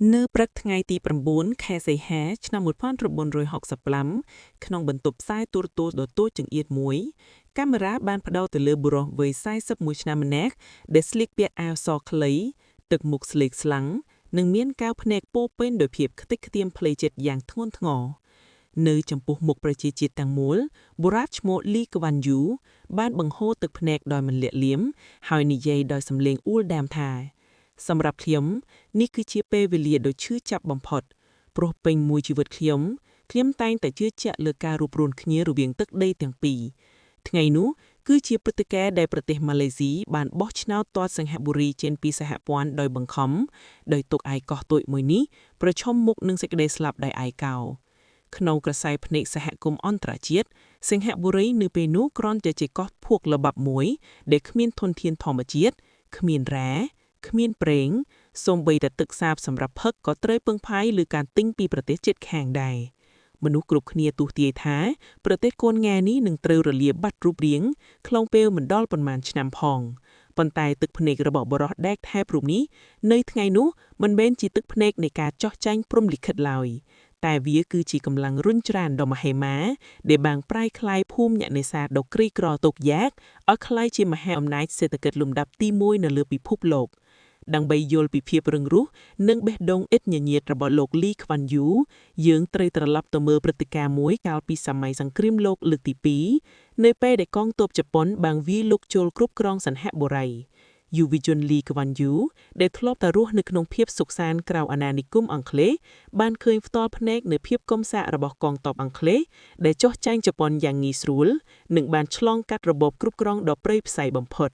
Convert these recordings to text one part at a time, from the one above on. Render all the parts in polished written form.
នៅព្រឹកថ្ងៃទី9ខែសីហាឆ្នាំ1965ក្នុងបន្ទប់ផ្សាយទូរទស្សន៍ដ៏តូចចង្អៀតមួយកាមេរ៉ាបានផ្ដោតទៅលើបុរសវ័យ41ឆ្នាំម្នាក់ដែលស្លៀកពាក់អាវសខ្លីទឹកមុខស្លេកស្លាំងនិងមានកែវភ្នែកពោពេញដោយភាពខ្ទេចខ្ទៀមផ្លូវចិត្តយ៉ាងធ្ងន់ធ្ងរនៅចំពោះមុខប្រជាជាតិទាំងមូលបុរសឈ្មោះលីក្វាន់យូបានបង្ហូរទឹកភ្នែកដោយមិនលាក់លៀមហើយនិយាយដោយសំឡេងអ៊ូលដាមថាសម្រាប់ខ្ញុំនេះគឺជាពេលវេលាដ៏ឈឺចាប់បំផុតព្រោះពេញមួយជីវិតខ្ញុំតែងតែជឿជាក់លើការរួបរวมគ្នារវាងទឹកដីទាំងពីរថ្ងៃនោះគឺជាព្រឹត្តិការណ៍ដែលប្រទេសម៉ាឡេស៊ីបានបោះឆ្នោតទាត់សង្ហបុរីចេញពីសហព័ន្ធដោយបង្ខំដោយទុកឯកោះតូចមួយនេះប្រឈមមុខនឹងសេចក្តីស្លាប់ដោយឯកោក្នុងក្រសែភ្នែកសហគមន៍អន្តរជាតិសង្ហបុរីនៅពេលនោះគ្រាន់តែជាកោះភក់ល្បាប់មួយដែលគ្មានធនធានធម្មជាតិគ្មានរ៉ាគ្មានប្រេងសូម្បីតែទឹកសាបសម្រាប់ផឹកក៏ត្រូវពឹងផ្អែកលើការទិញពីប្រទេសជិតខាងដែរមនុស្សគ្រប់គ្នាទស្សន៍ទាយថាប្រទេសកូនង៉ែនេះនឹងត្រូវរលាបាត់រូបរាងក្នុងពេលមិនដល់ប៉ុន្មានឆ្នាំផងប៉ុន្តែទឹកភ្នែករបស់បរិសដែកថែបរូបនេះនៅថ្ងៃនោះមិនមែនជាទឹកភ្នែកនៃការចោះចាញ់ព្រំលិខិតឡើយតែវាគឺជាកម្លាំងរុញច្រានដ៏មហិមាដែលបាំងប្រែក្លាយភូមិអ្នកនេសាទដ៏ក្រីក្រទុកយ៉ាកឲ្យក្លាយជាមហាអំណាចសេដ្ឋកិច្ចលំដាប់ទី1នៅលើពិភពលោកដើម្បីយល់ពីភាពរឹងរូសនិងបេះដូងឥតញញៀតរបស់លោកលីខ្វាន់យូយើងត្រូវត្រឡប់ទៅមើលព្រឹត្តិការណ៍មួយកាលពីសម័យសង្គ្រាមលោកលើកទី2នៅពេលដែលកងទ័ពជប៉ុនបានវាយលុកចូលគ្រប់គ្រងសង្ហបុរីយុវជនលីខ្វាន់យូដែលធ្លាប់តែរស់នៅក្នុងភាពសុខសាន្តក្រៅអាណានិគមអង់គ្លេសបានឃើញផ្ទាល់ភ្នែកនៅភាពកំសាករបស់កងទ័ពអង់គ្លេសដែលចោះចាញ់ជប៉ុនយ៉ាងងាយស្រួលនិងបានឆ្លងកាត់របបគ្រប់គ្រងដ៏ព្រៃផ្សៃបំផុត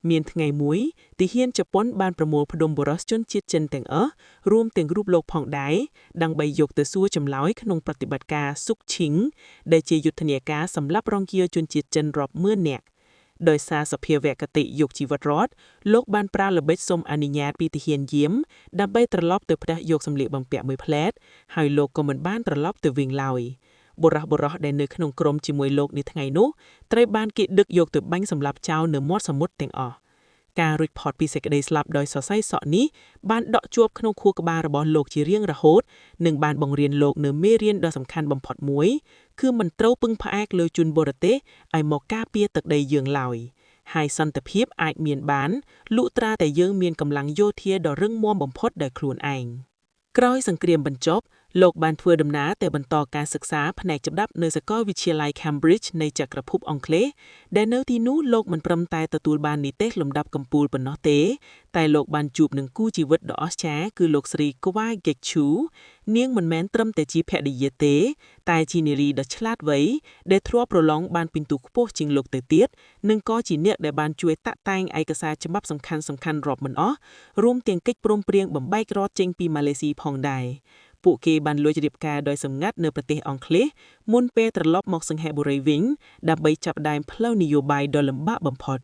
មានថ្ងៃមួយទាហានជប៉ុនបានប្រមូលផ្ដុំបុរសជនជាតិចិនទាំងអស់រួមទាំងរូបលោកផងដែរដើម្បីយកទៅសួរចម្លើយក្នុងប្រតិបត្តិការស៊ុកឈីងដែលជាយុទ្ធនាការសម្រាប់រង្គាលជនជាតិចិនរាប់ម៉ឺននាក់ដោយសារសភាវគតិយកជីវិតរត់លោកបានប្រើល្បិចសុំអនុញ្ញាតពីទាហានយាមដើម្បីត្រឡប់ទៅផ្ទះយកសម្លៀកបំពាក់មួយផ្លែតហើយលោកក៏មិនបានត្រឡប់ទៅវិញឡើយបុរសដែលនៅក្នុងក្រុមជាមួយលោកនាថ្ងៃនោះត្រូវបានគេដឹកយកទៅបាញ់សម្លាប់ចោលនៅមាត់សមុទ្រទាំងអស់ការរួចផុតពីសេចក្តីស្លាប់ដោយសរសៃសក់នេះបានដក់ជាប់ក្នុងខួរក្បាលរបស់លោកជារៀងរហូតនិងបានបង្រៀនលោកនៅមេរៀនដ៏សំខាន់បំផុតមួយគឺមិនត្រូវពឹងផ្អែកលើជនបរទេសឲ្យមកការពារទឹកដីយើងឡើយហើយសន្តិភាពអាចមានបានលុះត្រាតែយើងមានកម្លាំងយោធាដ៏រឹងមាំបំផុតដោយខ្លួនឯងក្រោយសង្គ្រាមបញ្ចប់លោកបានធ្វើដំណើរទៅបន្តការសិក្សាផ្នែកច្បាប់នៅសាកលវិទ្យាល័យ Cambridge នៃចក្រភពអង់គ្លេសដែលនៅទីនោះលោកមិនព្រមតែទទួលបាននីតិលំដាប់កំពូលប៉ុណ្ណោះទេតែលោកបានជួបនឹងគូជីវិតដ៏អស្ចារ្យគឺលោកស្រី Kwa Gechu នាងមិនមែនត្រឹមតែជាភរិយាទេតែជានារីដ៏ឆ្លាតវៃដែលធ្លាប់ប្រឡងបានពិន្ទុខ្ពស់ជាងលោកទៅទៀតនិងក៏ជាអ្នកដែលបានជួយតាក់តែងឯកសារច្បាប់សំខាន់ៗរាប់មិនអស់រួមទាំងកិច្ចព្រមព្រៀងបំបែករដ្ឋចេញពីម៉ាឡេស៊ីផងដែរពួកគេបានលួចរៀបការដោយសម្ងាត់នៅប្រទេសអង់គ្លេសមុនពេលត្រឡប់មកសង្ហបុរីវិញដើម្បីចាប់ផ្ដើមផ្លូវនយោបាយដ៏លំបាកបំផុត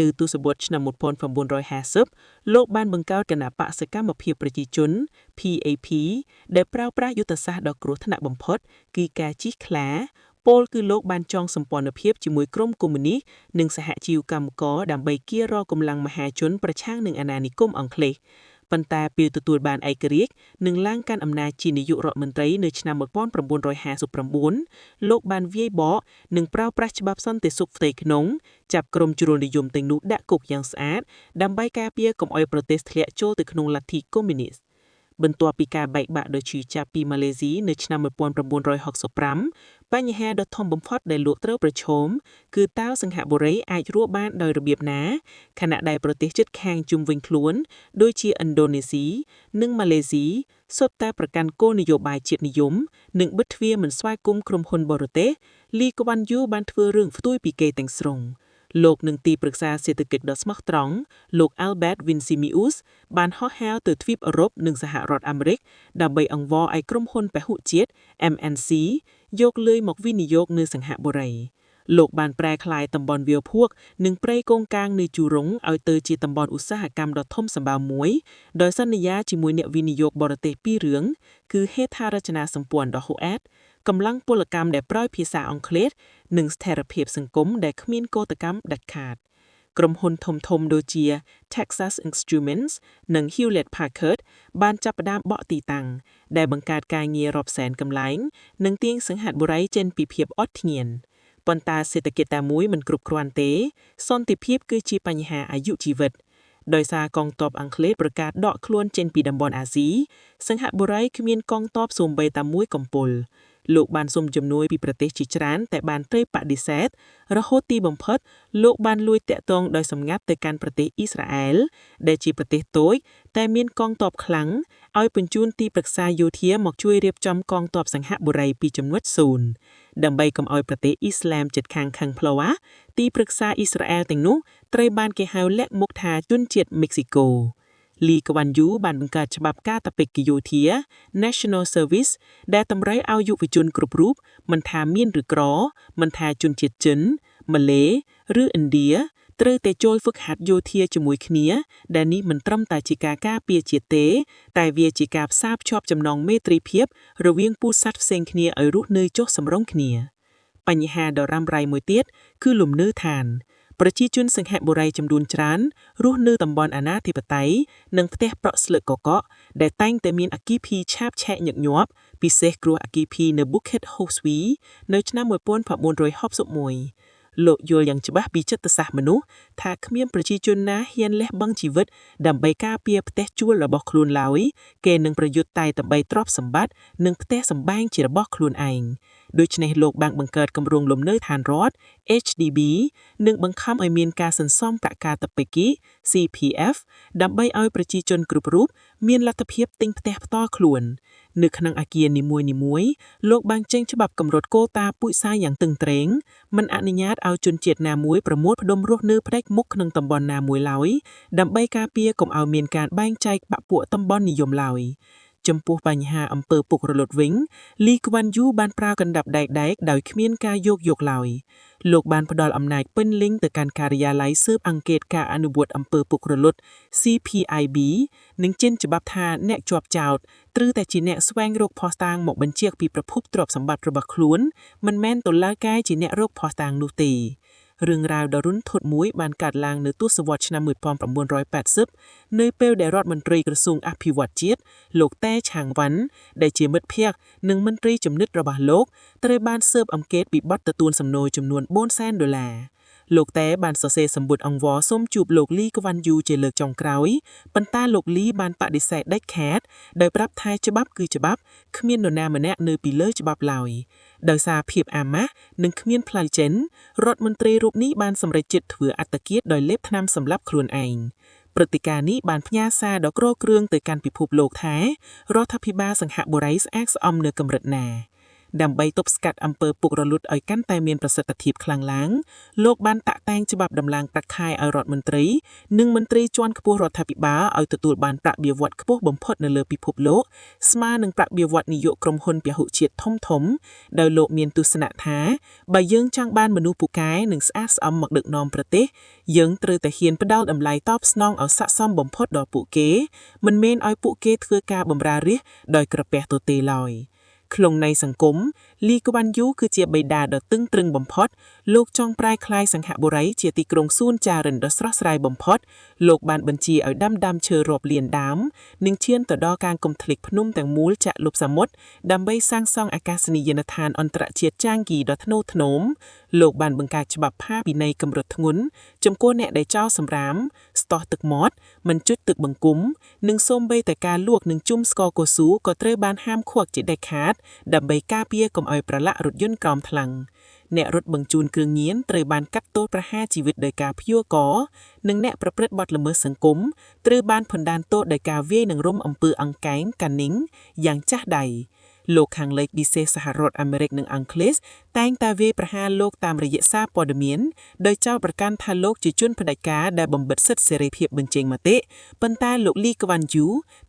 នៅទសវត្សរ៍ឆ្នាំ1950លោកបានបង្កើតគណបក្សសកម្មភាពប្រជាជន PAP ដែលប្រើប្រាស់យុទ្ធសាស្ត្រដ៏គ្រោះថ្នាក់បំផុតគឺការជិះខ្លាពលគឺលោកបានចងសម្ព័ន្ធភាពជាមួយក្រុមកុម្មុយនីសនិងសហជីវកម្មករដើម្បីកៀររកម្លាំងមហាជនប្រឆាំងនឹងអាណានិគមអង់គ្លេសប៉ុន្តែពេលទទួលបានឯករាជ្យនិងឡើងកាន់អំណាចជានាយករដ្ឋមន្ត្រីនៅឆ្នាំ1959លោកបានវាយបកនិងប្រើប្រាស់ច្បាប់សន្តិសុខផ្ទៃក្នុងចាប់ក្រុមជ្រុលនិយមទាំងនោះដាក់គុកយ៉ាងស្អាតដើម្បីការពារកុំឲ្យប្រទេសធ្លាក់ចូលទៅក្នុងលទ្ធិកុម្មុយនីសបន្ទាប់ពីការបែកបាក់ដ៏ឈឺចាប់ពីម៉ាឡេស៊ីនៅឆ្នាំ1965បញ្ហាដ៏ធំបំផុតដែលលោកត្រូវប្រឈមគឺតើសង្ហបុរីអាចរស់បានដោយរបៀបណាខណៈដែលប្រទេសជិតខាងជុំវិញខ្លួនដូចជាឥណ្ឌូនេស៊ីនិងម៉ាឡេស៊ីសុទ្ធតែប្រកាន់គោលនយោបាយជាតិនិយមនិងបិទទ្វារមិនស្វាគមន៍ក្រុមហ៊ុនបរទេសលីក្វាន់យូបានធ្វើរឿងផ្ទុយពីគេទាំងស្រុងលោកនឹងទីប្រឹក្សាសេដ្ឋកិច្ចដ៏ស្មោះត្រង់លោក Albert Winsemius បានហោះហើរទៅទ្វីបអឺរ៉ុបនិងសហរដ្ឋអាមេរិកដើម្បីអង្វរឲ្យក្រុមហ៊ុនពហុជាតិ MNC យកលុយមកវិនិយោគនៅសង្ហបុរីលោកបានប្រែក្លាយតំបន់វាលភក់និងព្រៃកោងកាងនៅជូរុងឲ្យទៅជាតំបន់ឧស្សាហកម្មដ៏ធំសម្បើមមួយដោយសន្យាជាមួយអ្នកវិនិយោគបរទេសពីររឿងគឺហេដ្ឋារចនាសម្ព័ន្ធដ៏ហួសអាតកម្លាំងពលកម្មដែលប្រើភាសាអង់គ្លេសនិងស្ថិរភាពសង្គមដែលគ្មានកោតកម្មដាច់ខាត ក្រុមហ៊ុនធំៗដូចជា Texas Instruments និង Hewlett Packard បានចាប់ផ្ដើមបកទីតាំងដែលបង្កើតការងាររាប់សែនកន្លែងនិងទាញសង្ហបុរីចេញពីភាពអត់ធ្មត់ប៉ុន្តែសេដ្ឋកិច្ចតែមួយមិនគ្រប់គ្រាន់ទេសន្តិភាពគឺជាបញ្ហាអាយុជីវិតដោយសារកងទ័ពអង់គ្លេសប្រកាសដកខ្លួនចេញពីតំបន់អាស៊ីសង្ហបុរីគ្មានកងទ័ពសូម្បីតែមួយកំពូលលោកបានសុំជំនួយពីប្រទេសជាច្រើនតែបានត្រូវបដិសេធរហូតទីបំផុតលោកបានលួចតាក់ទងដោយសម្ងាត់ទៅកាន់ប្រទេសអ៊ីស្រាអែលដែលជាប្រទេសតូចតែមានកងទ័ពខ្លាំងឲ្យបញ្ជូនទីប្រឹក្សាយោធាមកជួយរៀបចំកងទ័ពសង្ហបុរីពីចំណុច0ដើម្បីកុំឲ្យប្រទេសអ៊ីស្លាមជិតខាងខឹងផ្លូវទីប្រឹក្សាអ៊ីស្រាអែលទាំងនោះត្រូវបានគេហៅលាក់មុខថាជនជាតិមិចស៊ីកូលីកវ៉ាន់យូបានបង្កើតច្បាប់កាតព្វកិច្ចយោធា National Service ដែលតម្រូវឲ្យយុវជនគ្រប់រូបមិនថាមានឬក្រមិនថាជនជាតិចិនម៉ាឡេឬឥណ្ឌាត្រូវតែចូលហ្វឹកហាត់យោធាជាមួយគ្នាដែលនេះមិនត្រឹមតែជាការការពារជាតិទេតែវាជាការផ្សារភ្ជាប់ចំណងមេត្រីភាពរវាងពូជសាសន៍ផ្សេងគ្នាឲ្យរស់នៅចុះសម្រុងគ្នាបញ្ហាដ៏រ៉ាំរ៉ៃមួយទៀតគឺលំនៅឋានប្រជាជនសង្ហបុរីចំនួនច្រើនរស់នៅតំបន់អនាធិបតេយ្យនិងផ្ទះប្រក់ស្លឹកកកក់ដែលតែងតែមានអគ្គិភីឆាបឆេះញឹកញាប់ពិសេសគ្រោះអគ្គិភីនៅ Bukit Ho Swee នៅឆ្នាំ1961លោកយល់យ៉ាងច្បាស់ពីចិត្តសាស្ត្រមនុស្សថាគ្មានប្រជាជនណាហ៊ានលះបង់ជីវិតដើម្បីការពារផ្ទះជួលរបស់ខ្លួនឡើយគេនឹងប្រយុទ្ធតែដើម្បីទ្រព្យសម្បត្តិនិងផ្ទះសម្បែងជារបស់ខ្លួនឯងដូច្នេះលោកបានបង្កើតគម្រោងលំនៅឋានរដ្ឋ HDB និងបង្ខំឲ្យមានការសន្សំប្រាក់កាតព្វកិច្ច CPF ដើម្បីឲ្យប្រជាជនគ្រប់រូបមានលទ្ធភាពទិញផ្ទះផ្ទាល់ខ្លួននៅក្នុងអគារនីមួយៗលោកបានចេញច្បាប់កម្រិតកូតាពូជសាសន៍យ៉ាងតឹងត្រែងមិនអនុញ្ញាតឲ្យជនជាតិណាមួយប្រមូលផ្ដុំរស់នៅផ្ដេកមុខក្នុងតំបន់ណាមួយឡើយដើម្បីការពារកុំឲ្យមានការបែងចែកបកពួកតំបន់និយមឡើយចំពោះបញ្ហាអំពើពុករលួយវិញលីក្វាន់យូបានប្រើកណ្ដាប់ដែកដោយគ្មានការយកឡើយលោកបានផ្ដល់អំណាចពេញលេញទៅកាន់ការិយាល័យស៊ើបអង្កេតការអនុវត្តអំពើពុករលួយ CPIB និងចេញច្បាប់ថាអ្នកជាប់ចោទត្រូវតែជាអ្នកស្វែងរកភស្តុតាងមកបញ្ជាក់ពីប្រភពទ្រព្យសម្បត្តិរបស់ខ្លួនមិនមែនតុលាការជាអ្នករកភស្តុតាងនោះទេរឿងរ៉ាវដ៏រន្ធត់មួយបានកើតឡើងនៅទសវត្សរ៍ឆ្នាំ1980នៅពេលដែលរដ្ឋមន្ត្រីក្រសួងអភិវឌ្ឍជាតិលោកតែឆាងវ៉ាន់ដែលជាមិត្តភក្តិនិងមន្ត្រីជំនិតរបស់លោកត្រូវបានស៊ើបអង្កេតពីបទទទួលសំណូកចំនួន$400,000លោកតែបានសរសេរសម្បត្តិអង្វរសូមជួបលោកលីក្វាន់យូជាលើកចុងក្រោយប៉ុន្តែលោកលីបានបដិសេធដាច់ខាតដោយប្រាប់ថាច្បាប់គឺច្បាប់គ្មាននរណាម្នាក់នៅពីលើច្បាប់ឡើយដោយសារភាពអាម៉ាស់និងគ្មានផ្លូវចេញរដ្ឋមន្ត្រីរូបនេះបានសម្រេចចិត្តធ្វើអត្តឃាតដោយលេបថ្នាំសម្លាប់ខ្លួនឯងព្រឹត្តិការណ៍នេះបានផ្ញើសារដ៏គ្រោះគ្រឿងទៅកាន់ពិភពលោកថារដ្ឋាភិបាលសង្ហបុរីស្អាតស្អំនៅកម្រិតណាដើម្បីទប់ស្កាត់អំពើពុករលួយឲ្យកាន់តែមានប្រសិទ្ធភាពខ្លាំងឡើងលោកបានតាក់តែងច្បាប់ដំឡើងប្រាក់ខែឲ្យរដ្ឋមន្ត្រីនិងមន្ត្រីជាន់ខ្ពស់រដ្ឋាភិបាលឲ្យទទួលបានប្រាក់បៀវត្សខ្ពស់បំផុតនៅលើពិភពលោកស្មើនឹងប្រាក់បៀវត្សនាយកក្រុមហ៊ុនពហុជាតិធំដោយលោកមានទស្សនៈថាបើយើងចង់បានមនុស្សពូកែនិងស្អាតស្អំមកដឹកនាំប្រទេសយើងត្រូវតែហ៊ានផ្ដល់តម្លៃតបស្នងឲ្យស័ក្តិសមបំផុតដល់ពួកគេមិនមែនឲ្យពួកគេធ្វើការបម្រើរាស្ត្រដោយក្រពះទទេឡើយក្នុងន័យសង្គមលីក្វាន់យូគឺជាបិតាដ៏តឹងត្រឹងបំផុតលោកចង់ប្រែក្លាយសង្ហបុរីជាទីក្រុងសួនចារិនដ៏ស្រស់ស្រាយបំផុតលោកបានបញ្ជាឲ្យដាំឈើរាប់លានដើមនិងឈានទៅដល់ការគំធ្លិកភ្នំទាំងមូលចាក់លុបសមុទ្រដើម្បីសាងសង់អាកាសនីយដ្ឋានអន្តរជាតិចាងគីដ៏ថ្នូរថ្នមលោកបានបង្កើតច្បាប់ផាកពិន័យកម្រិតធ្ងន់ចំពោះអ្នកដែលចោលសម្រាមស្ទាស់ទឹកមាត់មិនជិតទឹកបង្គំនិងសូម្បីតែការលួចនិងជុំស្ករកូស៊ូក៏ត្រូវបានហាមឃាត់ជាដាច់ខាតដើម្បីការពារកុំឲ្យប្រឡាក់រថយន្តក្រោមថ្លៃអ្នករត់បញ្ជូនគ្រឿងញៀនត្រូវបានកាត់ទោសប្រហារជីវិតដោយការព្យួរកនិងអ្នកប្រព្រឹត្តបទល្មើសសង្គមត្រូវបានផុនដានទោសដោយការវាយនឹងរំអំពើអង្កែងកានីងយ៉ាងចាស់ដៃលោកខាងលិចពិសេសសហរដ្ឋអាមេរិកនិងអង់គ្លេសតែងតែវាយប្រហារលោកតាមរយៈសារព័ត៌មានដោយចោទប្រកាន់ថាលោកជាជនផ្ដាច់ការដែលបំបិទសិទ្ធិសេរីភាពបញ្ចេញមតិប៉ុន្តែលោកលីក្វាន់យូ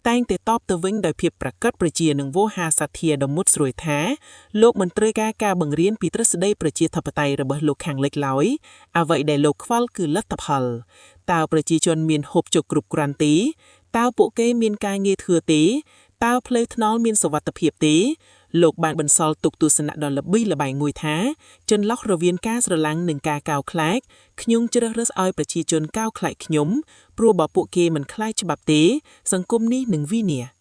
តែងតែតបទៅវិញដោយភាពប្រកបប្រជានិងវោហារសទ្ធាដ៏មុតស្រួយថាលោកមិនត្រូវការបង្រៀនពីទ្រឹស្ដីប្រជាធិបតេយ្យរបស់លោកខាងលិចឡើយអ្វីដែលលោកខ្វល់គឺលទ្ធផលតើប្រជាជនមានហូបចុកគ្រប់គ្រាន់ទេតើពួកគេមានការងារធ្វើទេតើផ្លូវថ្នល់មានសុវត្ថិភាពទេ លោកបានបន្សល់ទុកទស្សនៈដ៏ល្បីល្បាញមួយថាចន្លោះរវាងការស្រឡាញ់និងការកោតខ្លាចខ្ញុំជ្រើសរើសឲ្យប្រជាជនកោតខ្លាចខ្ញុំព្រោះបើពួកគេមិនខ្លាចច្បាប់ទេសង្គមនេះនឹងវិនាស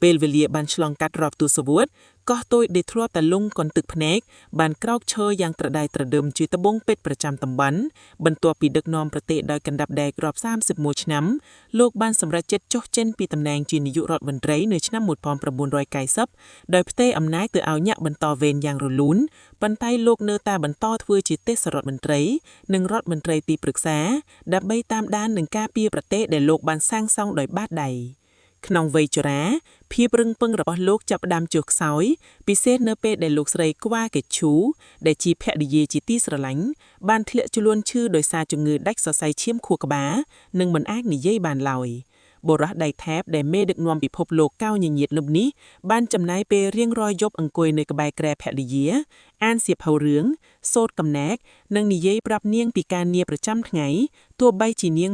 ពេលវេលាបានឆ្លងកាត់រាប់ទសវត្សរ៍កោះតូចដែលធ្លាប់តែលង់កន់ទឹកភ្នែកបានក្រោកឈរយ៉ាងត្រដែតត្រដឹមជាត្បូងពេជ្រប្រចាំតំបន់បន្ទាប់ពីដឹកនាំប្រទេសដោយកណ្ដាប់ដែករាប់31ឆ្នាំលោកបានសម្រេចចិត្តចុះចេញពីតំណែងជានាយករដ្ឋមន្ត្រីនៅឆ្នាំ1990ដោយផ្ទេរអំណាចទៅឲ្យញាក់បន្តវេនយ៉ាងរលូនប៉ុន្តែលោកនៅតែបន្តធ្វើជាទេសរដ្ឋមន្ត្រីនិងរដ្ឋមន្ត្រីទីប្រឹក្សាដើម្បីតាមដាននិងការពារប្រទេសដែលលោកបានសាងសង់ដោយបាតដៃក្នុងវ័យជរាភាពរឹងពឹងរបស់លោកចាប់ផ្ដើមចុះខ្សោយពិសេសនៅពេលដែលលោកស្រីក្វាកេឈូដែលជាភរិយាជាទីស្រឡាញ់បានធ្លាក់ខ្លួនឈឺដោយសារជំងឺដាច់សរសៃឈាមខួរក្បាលនិងមិនអាចនិយាយបានឡើយបុរសដៃថែបដែលមេដឹកនាំពិភពលោកកោញញៀតលំនេះបានចំណាយពេលរៀងរាល់យប់អង្គុយនៅក្បែរគ្រែភរិយាអានសៀវភៅរឿងសូត្រកំណាកនិងនិយាយប្រាប់នាងពីការងារប្រចាំថ្ងៃទោះបីជានាង